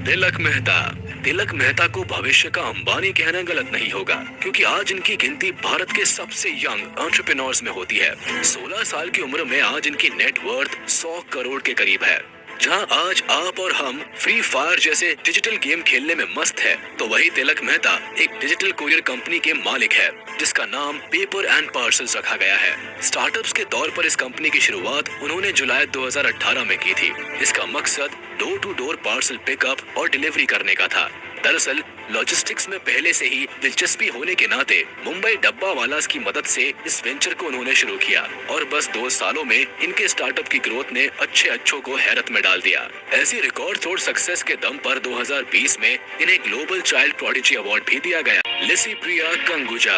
तिलक मेहता। तिलक मेहता को भविष्य का अंबानी कहना गलत नहीं होगा, क्योंकि आज इनकी गिनती भारत के सबसे यंग एंटरप्रेन्योर्स में होती है। 16 साल की उम्र में आज इनकी नेटवर्थ 100 करोड़ के करीब है। जहां आज आप और हम फ्री फायर जैसे डिजिटल गेम खेलने में मस्त है, तो वही तिलक मेहता एक डिजिटल कोरियर कंपनी के मालिक है, जिसका नाम पेपर एंड पार्सल्स रखा गया है। स्टार्टअप्स के तौर पर इस कंपनी की शुरुआत उन्होंने जुलाई 2018 में की थी। इसका मकसद door to door parcel pickup और डिलीवरी करने का था। दरअसल लॉजिस्टिक्स में पहले से ही दिलचस्पी होने के नाते मुंबई डब्बा वालास की मदद से इस वेंचर को उन्होंने शुरू किया और बस 2 सालों में इनके स्टार्टअप की ग्रोथ ने अच्छों को हैरत में डाल दिया। ऐसी रिकॉर्ड तोड़ सक्सेस के दम पर 2020 में इन्हें ग्लोबल चाइल्ड प्रोडिजी अवार्ड भी दिया गया। लिसी प्रिया कंगुजा,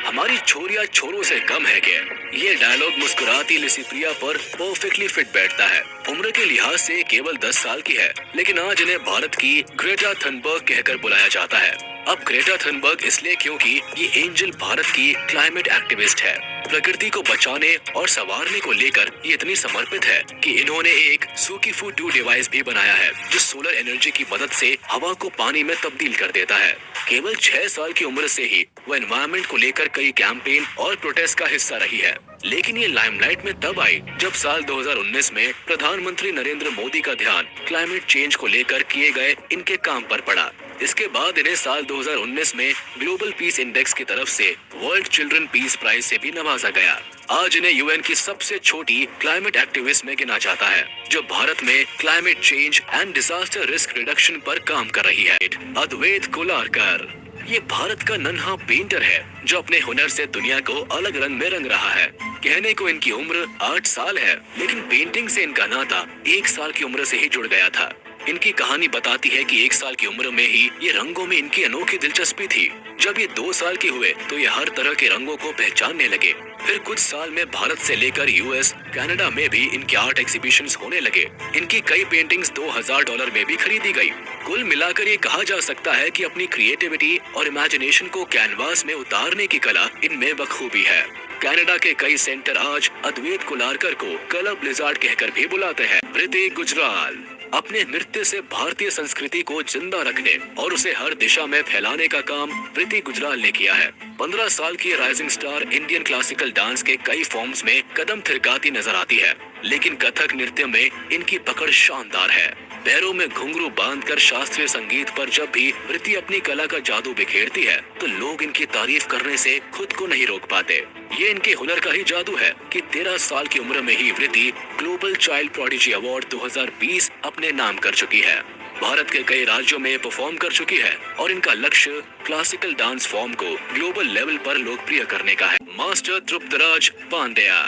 हमारी छोरिया छोरों से कम है क्या? ये डायलॉग मुस्कुराती लिसी प्रिया पर परफेक्टली फिट बैठता है। उम्र के लिहाज से केवल 10 साल की है, लेकिन आज इन्हें भारत की ग्रेटा थनबर्ग कहकर बुलाया जाता है। अब ग्रेटा थनबर्ग इसलिए क्योंकि ये एंजल भारत की क्लाइमेट एक्टिविस्ट है। प्रकृति को बचाने और संवारने को लेकर ये इतनी समर्पित है कि इन्होंने एक सुकीफू 2 डिवाइस भी बनाया है, जो सोलर एनर्जी की मदद से हवा को पानी में तब्दील कर देता है। केवल 6 साल की उम्र से ही वो एनवायरनमेंट को लेकर कई कैंपेन और प्रोटेस्ट का हिस्सा रही है। लेकिन ये लाइमलाइट में तब आई जब साल 2019 में प्रधानमंत्री नरेंद्र मोदी का ध्यान क्लाइमेट चेंज को लेकर किए गए इनके काम पर पड़ा। इसके बाद इन्हें साल 2019 में ग्लोबल पीस इंडेक्स की तरफ से वर्ल्ड चिल्ड्रन पीस प्राइज से भी नवाजा गया। आज इन्हें यूएन की सबसे छोटी क्लाइमेट एक्टिविस्ट में गिना जाता है, जो भारत में climate change and disaster risk reduction पर काम कर रही है। अद्वैत कुलारकर, ये भारत का नन्हा पेंटर है, जो अपने हुनर से दुनिया को अलग रंग में रंग रहा है। कहने को इनकी उम्र 8 साल है, लेकिन पेंटिंग से इनका नाता 1 साल की उम्र से ही जुड़ गया था। इनकी कहानी बताती है कि 1 साल की उम्र में ही ये रंगों में इनकी अनोखी दिलचस्पी थी। जब ये 2 साल के हुए तो ये हर तरह के रंगों को पहचानने लगे। फिर कुछ साल में भारत से लेकर यूएस, कनाडा में भी इनके आर्ट एग्जीबिशंस होने लगे। इनकी कई पेंटिंग्स $2000 में भी खरीदी गई। कुल मिलाकर ये कहा जा सकता है कि अपनी क्रिएटिविटी और इमेजिनेशन को कैनवास में उतारने की कला इनमें बखूबी है। कनाडा के कई सेंटर आज अद्वैत कुलारकर को कलर ब्लिजार्ड कहकर भी बुलाते हैं। प्रीति गुजराल, अपने नृत्य से भारतीय संस्कृति को जिंदा रखने और उसे हर दिशा में फैलाने का काम प्रीति गुजराल ने किया है। 15 साल की rising star Indian classical dance के कई फॉर्म्स में कदम थिरकाती नजर आती है, लेकिन कथक नृत्य में इनकी पकड़ शानदार है। पैरों में घुंघरू बांधकर शास्त्रीय संगीत पर जब भी प्रीति अपनी कला का जादू बिखेरती है, तो लोग इनकी तारीफ करने से खुद को नहीं रोक पाते। ये इनके हुनर का ही जादू है कि 13 साल की उम्र में ही प्रीति ग्लोबल चाइल्ड प्रोडिजी अवार्ड 2020 अपने नाम कर चुकी है। भारत के कई राज्यों में परफॉर्म कर चुकी है और इनका लक्ष्य क्लासिकल डांस फॉर्म को ग्लोबल लेवल पर लोकप्रिय करने का है। मास्टर तृप्तराज पांड्या,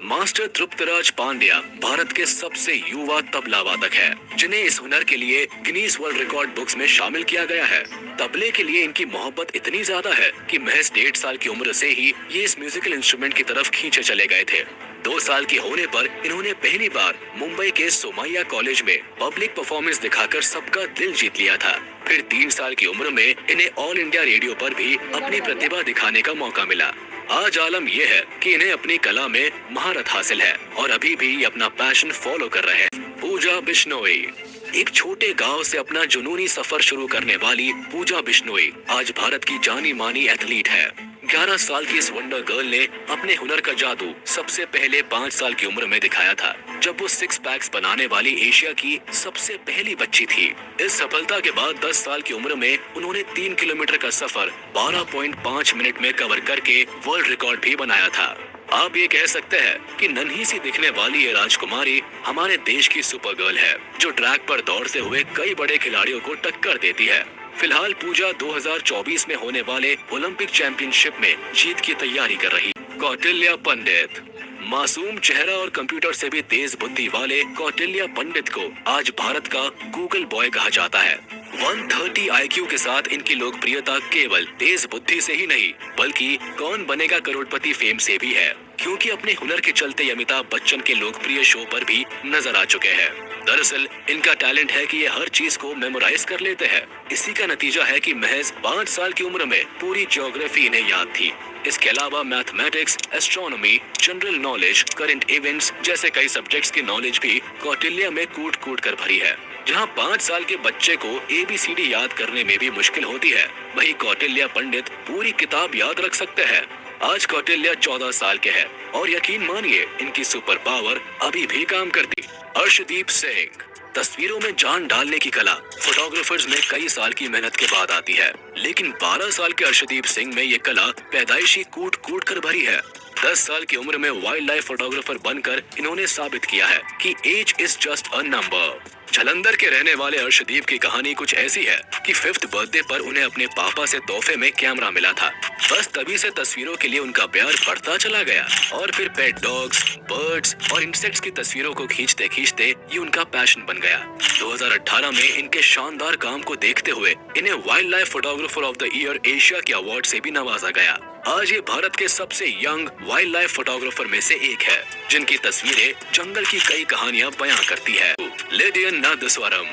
मास्टर तृप्तराज पांड्या भारत के सबसे युवा तबला वादक है, जिन्हें इस हुनर के लिए गिनीज वर्ल्ड रिकॉर्ड बुक्स में शामिल किया गया है। तबले के लिए इनकी मोहब्बत इतनी ज्यादा है कि महज 1.5 साल की उम्र से ही ये इस म्यूजिकल इंस्ट्रूमेंट की तरफ खींचे चले गए थे। 2 साल के होने पर इन्होंने पहली बार मुंबई के सोमैया कॉलेज में पब्लिक परफॉर्मेंस दिखाकर सबका दिल जीत लिया था। फिर 3 साल की उम्र में इन्हें ऑल इंडिया रेडियो पर भी अपनी प्रतिभा दिखाने का मौका मिला। आज आलम यह है कि इन्हें अपनी कला में महारत हासिल है और अभी भी अपना पैशन फॉलो कर रहे हैं। पूजा बिश्नोई, एक छोटे गांव से अपना जुनूनी सफर शुरू करने वाली पूजा बिश्नोई आज भारत की जानी मानी एथलीट है। 11 साल की इस वंडर गर्ल ने अपने हुनर का जादू सबसे पहले 5 साल की उम्र में दिखाया था, जब वो 6 पैक्स बनाने वाली एशिया की सबसे पहली बच्ची थी। इस सफलता के बाद 10 साल की उम्र में उन्होंने 3 किलोमीटर का सफर 12.5 मिनट में कवर करके वर्ल्ड रिकॉर्ड भी बनाया था। आप ये कह सकते हैं कि नन्ही सी दिखने वाली ये राजकुमारी हमारे देश की सुपर गर्ल है, जो ट्रैक पर दौड़ते हुए कई बड़े खिलाड़ियों को टक्कर देती है। फिलहाल पूजा 2024 में होने वाले ओलंपिक चैंपियनशिप में जीत की तैयारी कर रही। कौटिल्य पंडित, मासूम चेहरा और कंप्यूटर से भी तेज बुद्धि वाले कौटिल्य पंडित को आज भारत का गूगल बॉय कहा जाता है। 130 IQ के साथ इनकी लोकप्रियता केवल तेज बुद्धि से ही नहीं, बल्कि कौन बनेगा करोड़पति फेम से भी है, क्योंकि अपने हुनर के चलते अमिताभ बच्चन के लोकप्रिय शो पर भी नजर आ चुके हैं। दरअसल इनका टैलेंट है कि ये हर चीज को मेमोराइज कर लेते हैं। इसी का नतीजा है कि महज 5 साल की उम्र में पूरी ज्योग्राफी इन्हें याद थी। इसके अलावा mathematics, astronomy, general knowledge, current events जैसे कई सब्जेक्ट्स की नॉलेज भी कौटिल्य में कूट कूट कर भरी है। जहां 5 साल के बच्चे को ABCD याद करने में भी मुश्किल होती है, वहीं कौटिल्य पंडित पूरी किताब याद रख सकते हैं। आज कौटिल्य 14 साल के हैं और यकीन मानिए इनकी सुपर पावर अभी भी काम करती। अर्शदीप सिंह। तस्वीरों में जान डालने की कला फोटोग्राफर्स में कई साल की मेहनत के बाद आती है, लेकिन 12 साल के अर्शदीप सिंह में ये कला पैदाइशी कूट कूट कर भरी है। 10 साल की उम्र में वाइल्ड लाइफ फोटोग्राफर बनकर इन्होंने साबित किया है कि age is just a number. Jalandhar के रहने वाले अर्शदीप की कहानी कुछ ऐसी है कि 5th बर्थडे पर उन्हें अपने पापा से तोहफे में कैमरा मिला था। बस तभी से तस्वीरों के लिए उनका प्यार बढ़ता चला गया और फिर पेट डॉग्स, बर्ड्स और इंसेक्ट्स की तस्वीरों को खींचते खींचते ये उनका पैशन बन गया। 2018 में इनके शानदार काम को देखते हुए इन्हें wild life photographer of the year Asia के अवार्ड से भी नवाजा गया। आज ये भारत के सबसे यंग वाइल्ड लाइफ फोटोग्राफर में से एक है, जिनकी तस्वीरें जंगल की कई कहानियां बयां करती है। लिडियन नादस्वरम।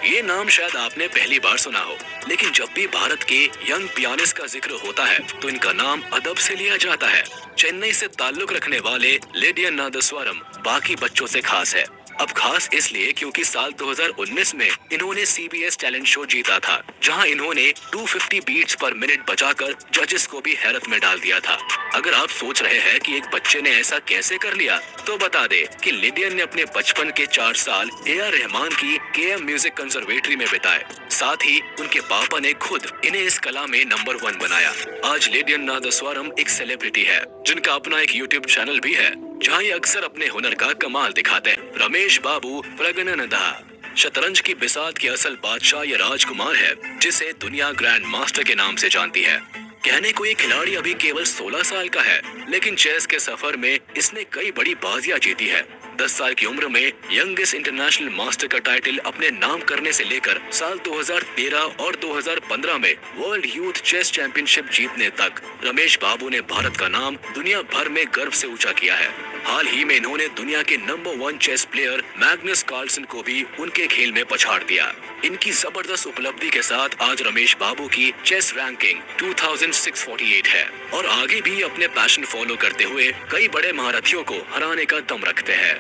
ये नाम शायद आपने पहली बार सुना हो, लेकिन जब भी भारत के यंग पियानिस्ट का जिक्र होता है तो इनका नाम अदब से लिया जाता है। चेन्नई से ताल्लुक रखने वाले लिडियन नादस्वरम बाकी बच्चों से खास है। अब खास इसलिए क्योंकि साल 2019 में इन्होंने CBS टैलेंट शो जीता था, जहां इन्होंने 250 बीट्स पर मिनट बजाकर जजेस को भी हैरत में डाल दिया था। अगर आप सोच रहे हैं कि एक बच्चे ने ऐसा कैसे कर लिया, तो बता दे कि लिडियन ने अपने बचपन के 4 साल AR रहमान की KM म्यूजिक कंजर्वेटरी में बिताए। साथ ही उनके पापा ने खुद इन्हें इस कला में नंबर 1 बनाया। आज लिडियन नादस्वरम एक सेलिब्रिटी है, जिनका अपना एक YouTube चैनल भी है, जहां ये अक्सर अपने हुनर का कमाल दिखाते हैं। रमेश बाबू प्रगननदा। शतरंज की बिसात के असल बादशाह ये राजकुमार है, जिसे दुनिया ग्रैंड मास्टर के नाम से जानती है। कहने को ये खिलाड़ी अभी केवल 16 साल का है, लेकिन चेस के सफर में इसने कई बड़ी बाजियां जीती है। 10 साल की उम्र में यंगेस्ट इंटरनेशनल मास्टर का टाइटल अपने नाम करने से लेकर साल 2013 और 2015 में वर्ल्ड यूथ चेस चैंपियनशिप जीतने तक रमेश बाबू ने भारत का नाम दुनिया भर में गर्व से ऊंचा किया है। हाल ही में इन्होंने दुनिया के number 1 chess player Magnus Carlsen को भी उनके खेल में पछाड़ दिया। इनकी जबरदस्त उपलब्धि के साथ आज रमेश बाबू की चेस रैंकिंग 2648 है और आगे भी अपने पैशन फॉलो करते हुए कई बड़े महारथियों को हराने का दम रखते हैं।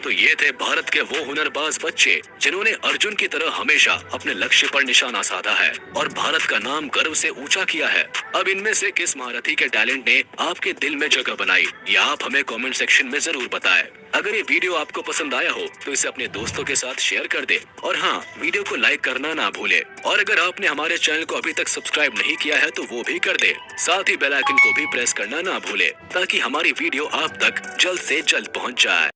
तो ये थे भारत के वो हुनरबाज बच्चे जिन्होंने अर्जुन की तरह हमेशा अपने लक्ष्य पर निशाना साधा है और भारत का नाम गर्व से ऊंचा किया है। अब इनमें से किस महारथी के टैलेंट ने आपके दिल में जगह बनाई, या आप हमें कमेंट सेक्शन में जरूर बताएं। अगर ये वीडियो आपको पसंद आया हो तो इसे अपने दोस्तों के साथ शेयर कर दे और हाँ, वीडियो को लाइक करना ना भूले। और अगर आपने हमारे चैनल को अभी तक सब्सक्राइब नहीं किया है तो वो भी कर दे। साथ ही बेल आइकन को भी प्रेस करना ना भूले, ताकि हमारी वीडियो आप तक जल्द से जल्द पहुंच जाए।